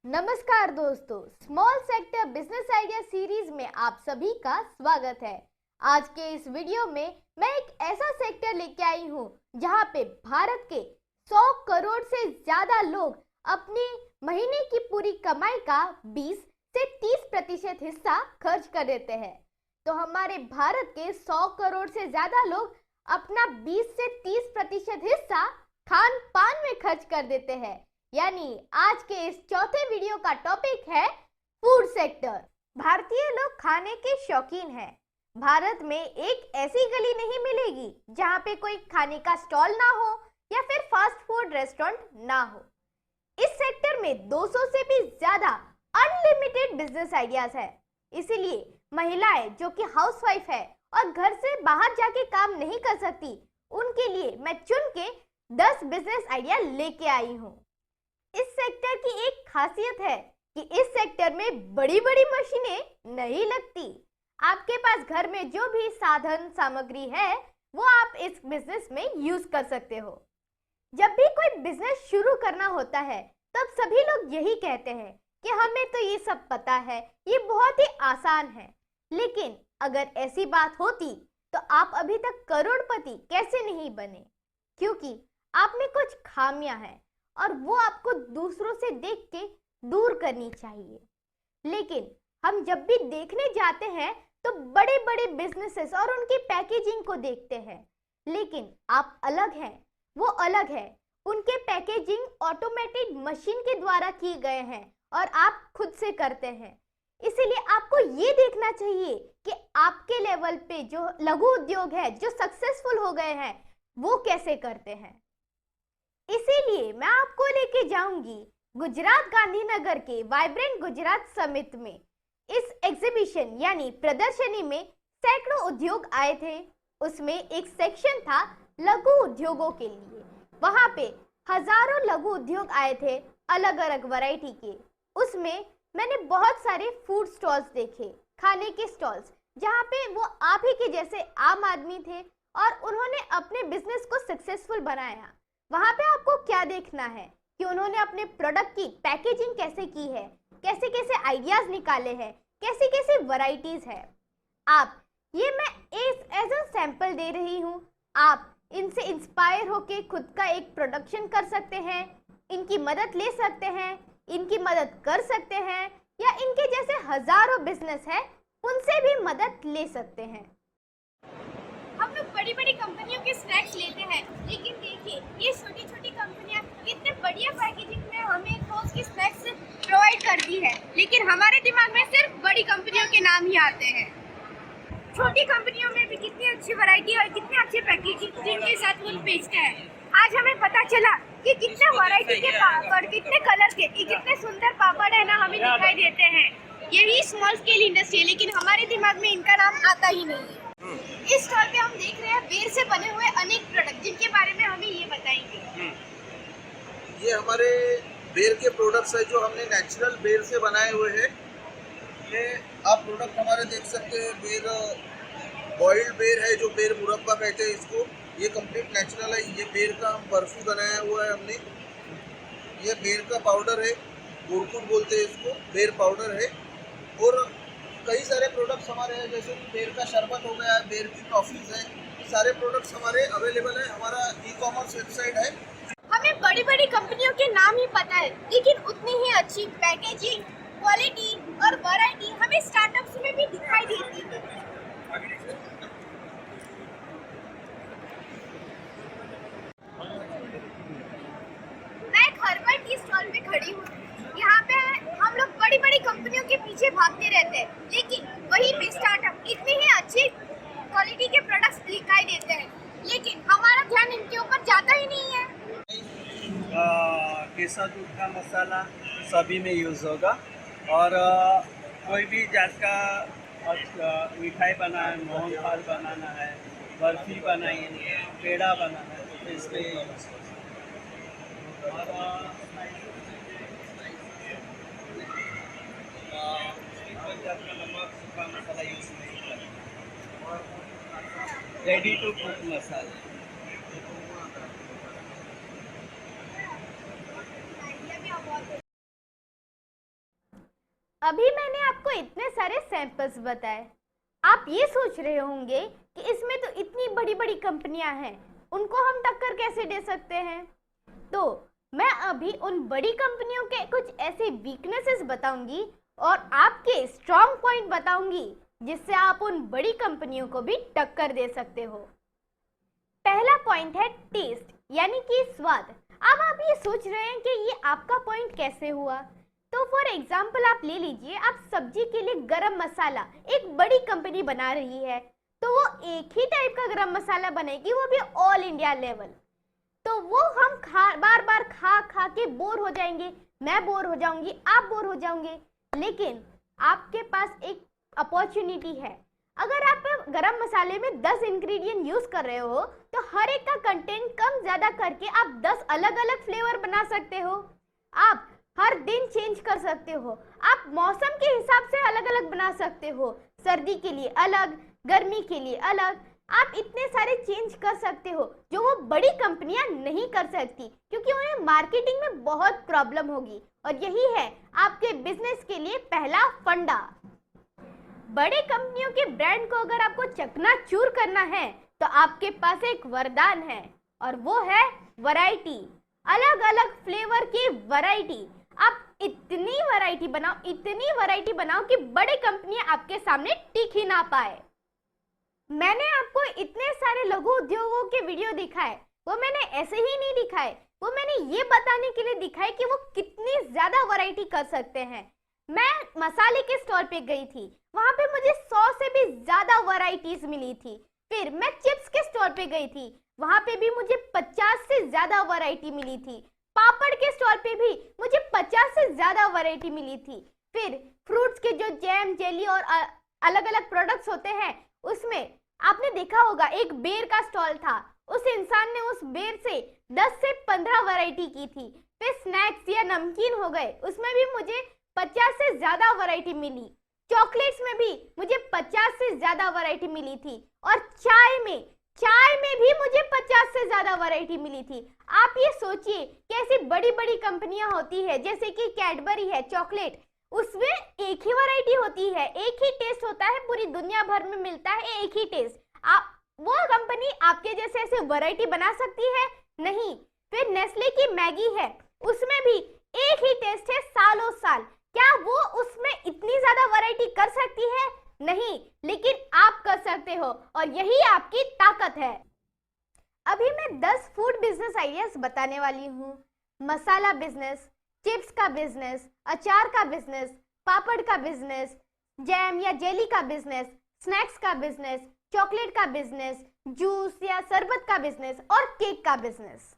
नमस्कार दोस्तों, small sector business idea series में आप सभी का स्वागत है। आज के इस वीडियो में मैं एक ऐसा सेक्टर लेके आई हूँ जहाँ पे भारत के 100 करोड़ से ज्यादा लोग अपनी महीने की पूरी कमाई का 20 से 30% हिस्सा खर्च कर देते हैं। तो हमारे भारत के 100 करोड़ से ज्यादा लोग अपना 20 से 30% हिस्सा खान पान में खर्च कर देते हैं। यानी आज के इस चौथे वीडियो का टॉपिक है फूड सेक्टर। भारतीय लोग खाने के शौकीन हैं। भारत में एक ऐसी गली नहीं मिलेगी जहां पे कोई खाने का स्टॉल ना हो या फिर फास्ट फूड रेस्टोरेंट ना हो। इस सेक्टर में 200 से भी ज्यादा अनलिमिटेड बिजनेस आइडियाज है। इसीलिए महिलाएं जो कि हाउसवाइफ है और घर से बाहर जाके काम नहीं कर सकती, उनके लिए मैं चुन के 10 बिजनेस आइडिया लेके आई हूँ। इस सेक्टर की एक खासियत है कि इस सेक्टर में बड़ी बड़ी मशीनें नहीं लगती। आपके पास घर में जो भी साधन सामग्री है वो आप इस बिजनेस में यूज कर सकते हो। जब भी कोई बिजनेस शुरू करना होता है तब सभी लोग यही कहते हैं कि हमें तो ये सब पता है, ये बहुत ही आसान है। लेकिन अगर ऐसी बात होती तो आप अभी तक करोड़पति कैसे नहीं बने? क्योंकि आप में कुछ खामियां हैं और वो आपको दूसरों से देख के दूर करनी चाहिए। लेकिन हम जब भी देखने जाते हैं तो बड़े बड़े बिजनेसेस और उनकी पैकेजिंग को देखते हैं। लेकिन आप अलग हैं, वो अलग है। उनके पैकेजिंग ऑटोमेटेड मशीन के द्वारा किए गए हैं और आप खुद से करते हैं। इसीलिए आपको ये देखना चाहिए कि आपके लेवल पे जो लघु उद्योग है, जो सक्सेसफुल हो गए हैं, वो कैसे करते हैं। इसीलिए मैं आपको लेके जाऊंगी गुजरात गांधीनगर के वाइब्रेंट गुजरात समिट में। इस एग्जीबिशन यानी प्रदर्शनी में सैकड़ों उद्योग आए थे। उसमें एक सेक्शन था लघु उद्योगों के लिए। वहां पे हजारों लघु उद्योग आए थे, अलग अलग वैरायटी के। उसमें मैंने बहुत सारे फूड स्टॉल्स देखे, खाने के स्टॉल्स, जहाँ पे वो आप ही के जैसे आम आदमी थे और उन्होंने अपने बिजनेस को सक्सेसफुल बनाया। वहां पे आपको क्या देखना है कि उन्होंने अपने प्रोडक्ट की पैकेजिंग कैसे की है, कैसे कैसे आइडियाज निकाले हैं, कैसे कैसे वैरायटीज है। आप ये मैं एज अ सैंपल दे रही हूँ। आप इनसे इंस्पायर होके खुद का एक प्रोडक्शन कर सकते हैं, इनकी मदद ले सकते हैं, इनकी मदद कर सकते हैं, या इनके जैसे हजारों बिजनेस है उनसे भी मदद ले सकते हैं। हम लोग बड़ी बड़ी कंपनियों के स्नैक्स लेते हैं, लेकिन देखिए ये छोटी छोटी कंपनियां कितने बढ़िया पैकेजिंग में हमें रोज की स्नैक्स प्रोवाइड करती है, लेकिन हमारे दिमाग में सिर्फ बड़ी कंपनियों के नाम ही आते हैं। छोटी कंपनियों में भी कितनी अच्छी वैरायटी और कितने अच्छे पैकेजिंग के साथ वो बेचते हैं। आज हमें पता चला कि कितने वैरायटी के पापड़, कितने कलर के, कितने सुंदर पापड़ है ना हमें दिखाई देते हैं। यही स्मॉल स्केल इंडस्ट्री है, लेकिन हमारे दिमाग में इनका नाम आता ही नहीं है। इस स्टॉल पे हम देख रहे हैं बेर से बने हुए अनेक प्रोडक्ट, जिनके बारे में हमें ये बताएंगे। ये हमारे बेर के प्रोडक्ट्स है जो हमने नेचुरल बेर से बनाए हुए हैं। ये आप प्रोडक्ट हमारे देख सकते हैं। बेर बॉइल्ड बेर है, जो बेर मुरब्बा कहते हैं इसको। ये कंप्लीट नेचुरल है। ये बेर का हम बर्फी बनाया हुआ है हमने। ये बेर का पाउडर है, गुरकुट बोलते हैं इसको, बेर पाउडर है। और कई सारे प्रोडक्ट्स हमारे हैं, जैसे बेर का शरबत हो गया है, बेर की टॉफीज है। ये सारे प्रोडक्ट्स हमारे अवेलेबल है। हमारा ई-कॉमर्स वेबसाइट है। हमें बड़ी बड़ी कंपनियों के नाम ही पता है, लेकिन उतनी ही अच्छी पैकेजिंग, क्वालिटी और वैरायटी हमें स्टार्टअप्स में भी दिखाई देती है। मैं एक हर्बल टी स्टॉल में खड़ी हूँ। यहाँ पे हम लोग बड़ी बड़ी कंपनियों के पीछे भागते रहते हैं, लेकिन वही भी स्टार्टअप इतनी ही अच्छी क्वालिटी के प्रोडक्ट्स दिखाई देते हैं, लेकिन हमारा ध्यान इनके ऊपर जाता ही नहीं है। केसर दूध का मसाला सभी में यूज़ होगा। और कोई भी जात का मिठाई बनाना है, मोहनथाल बनाना है, बर्फी बनानी है, पेड़ा बनाना है, तो इसमें यूज़ होगा। और नमक, सूखा मसाला यूज़ नहीं करना। रेडी टू कुक मसाला। अभी मैंने आपको इतने सारे सैंपल्स बताए। आप ये सोच रहे होंगे कि इसमें तो इतनी बड़ी बड़ी कंपनियां हैं, उनको हम टक्कर कैसे दे सकते हैं। तो मैं अभी उन बड़ी कंपनियों के कुछ ऐसे वीकनेसेस बताऊंगी और आपके स्ट्रॉन्ग पॉइंट बताऊंगी जिससे आप उन बड़ी कंपनियों को भी टक्कर दे सकते हो। पहला पॉइंट है टेस्ट, यानी कि स्वाद। अब आप ये सोच रहे हैं कि ये आपका पॉइंट कैसे हुआ। तो फॉर एग्जाम्पल आप ले लीजिए, आप सब्जी के लिए गरम मसाला एक बड़ी कंपनी बना रही है, तो वो एक ही टाइप का गरम मसाला बनेगी, वो भी ऑल इंडिया लेवल। तो वो हम बार बार खा के बोर हो जाएंगे, मैं बोर हो जाऊंगी, आप बोर हो जाओगे। लेकिन आपके पास एक अपॉर्चुनिटी है, अगर आप गरम मसाले में 10 इंग्रेडिएंट यूज कर रहे हो तो हर एक का कंटेंट कम ज्यादा करके आप 10 अलग अलग फ्लेवर बना सकते हो। आप हर दिन चेंज कर सकते हो, आप मौसम के हिसाब से अलग अलग बना सकते हो, सर्दी के लिए अलग, गर्मी के लिए अलग। आप इतने सारे चेंज कर सकते हो जो वो बड़ी कंपनियां नहीं कर सकती, क्योंकि उन्हें मार्केटिंग में बहुत प्रॉब्लम होगी। और यही है आपके बिजनेस के लिए पहला फंडा। बड़े कंपनियों के ब्रांड को अगर आपको चकनाचूर करना है तो आपके पास एक वरदान है, और वो है वैरायटी। अलग अलग फ्लेवर की वैरायटी। आप इतनी वैरायटी बनाओ कि बड़े कंपनियां आपके सामने टिक ही ना पाए। मैंने आपको इतने सारे लघु उद्योगों के वीडियो दिखाए, वो मैंने ऐसे ही नहीं दिखाए, वो मैंने ये बताने के लिए दिखाए कि वो कितनी ज्यादा वैरायटी कर सकते हैं। मैं मसाले के स्टोर पे गई थी, वहां पे मुझे 100 से भी ज्यादा वैरायटीज मिली थी। फिर मैं चिप्स के स्टोर पे गई थी, वहां पे भी मुझे 50 से ज्यादा वैरायटी मिली थी। पापड़ के स्टोर पे भी मुझे 50 से ज्यादा वैरायटी मिली थी। फिर फ्रूट्स के जो जैम, जेली और अलग अलग प्रोडक्ट्स होते हैं, उसमें आपने देखा होगा एक बेर का स्टॉल था, उस इंसान ने उस बेर से 10 से 15 वैरायटी की थी। फिर स्नैक्स या नमकीन हो गए, उसमें भी मुझे 50 से ज्यादा वैरायटी मिली। चॉकलेट्स में भी मुझे 50 से ज्यादा वैरायटी मिली थी। और चाय में भी मुझे 50 से ज्यादा वैरायटी मिली थी। आप ये सोचिए कि ऐसी बड़ी बड़ी कंपनियां होती है, जैसे कि कैडबरी है चॉकलेट, उसमें एक ही वैरायटी होती है, एक ही टेस्ट होता है, पूरी दुनिया भर में मिलता है एक ही टेस्ट। आप वो कंपनी आपके जैसे ऐसे वैरायटी बना सकती है? नहीं। फिर नेस्ले की मैगी है, उसमें भी एक ही टेस्ट है सालों साल। क्या वो उसमें इतनी ज्यादा वैरायटी कर सकती है? नहीं, लेकिन आप कर सकते हो, और यही आपकी ताकत है। अभी मैं 10 फूड बिजनेस आइडियाज बताने वाली हूँ। मसाला बिजनेस, चिप्स का बिजनेस, अचार का बिजनेस, पापड़ का बिजनेस, जैम या जेली का बिजनेस, स्नैक्स का बिजनेस, चॉकलेट का बिजनेस, जूस या शरबत का बिजनेस और केक का बिजनेस।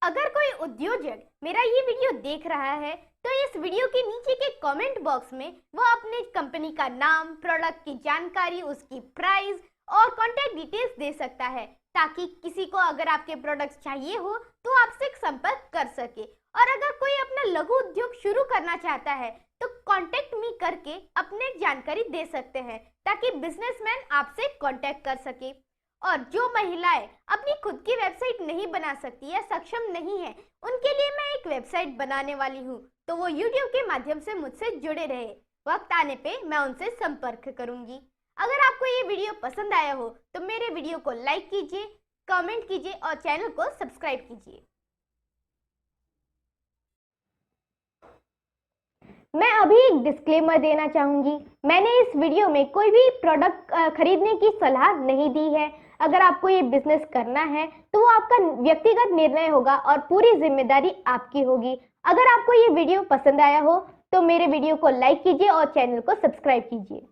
अगर कोई उद्योजक मेरा ये वीडियो देख रहा है तो इस वीडियो के नीचे के कमेंट बॉक्स में वो अपने कंपनी का नाम, प्रोडक्ट की जानकारी, उसकी प्राइस और कॉन्टैक्ट डिटेल्स दे सकता है, ताकि किसी को अगर आपके प्रोडक्ट्स चाहिए हो तो आपसे संपर्क कर सके। और अगर कोई अपना लघु उद्योग शुरू करना चाहता है तो कॉन्टैक्ट मी करके अपने जानकारी दे सकते हैं, ताकि बिजनेसमैन आपसे कॉन्टैक्ट कर सके। और जो महिलाएं अपनी खुद की वेबसाइट नहीं बना सकती या सक्षम नहीं है, उनके लिए मैं एक वेबसाइट बनाने वाली हूँ, तो वो यूट्यूब के माध्यम से मुझसे जुड़े रहे। वक्त आने पे मैं उनसे संपर्क करूंगी। अगर आपको ये वीडियो पसंद आया हो तो मेरे वीडियो को लाइक कीजिए, कमेंट कीजिए और चैनल को सब्सक्राइब कीजिए। मैं अभी एक डिस्क्लेमर देना चाहूंगी। मैंने इस वीडियो में कोई भी प्रोडक्ट खरीदने की सलाह नहीं दी है। अगर आपको ये बिजनेस करना है तो वो आपका व्यक्तिगत निर्णय होगा और पूरी जिम्मेदारी आपकी होगी। अगर आपको ये वीडियो पसंद आया हो तो मेरे वीडियो को लाइक कीजिए और चैनल को सब्सक्राइब कीजिए।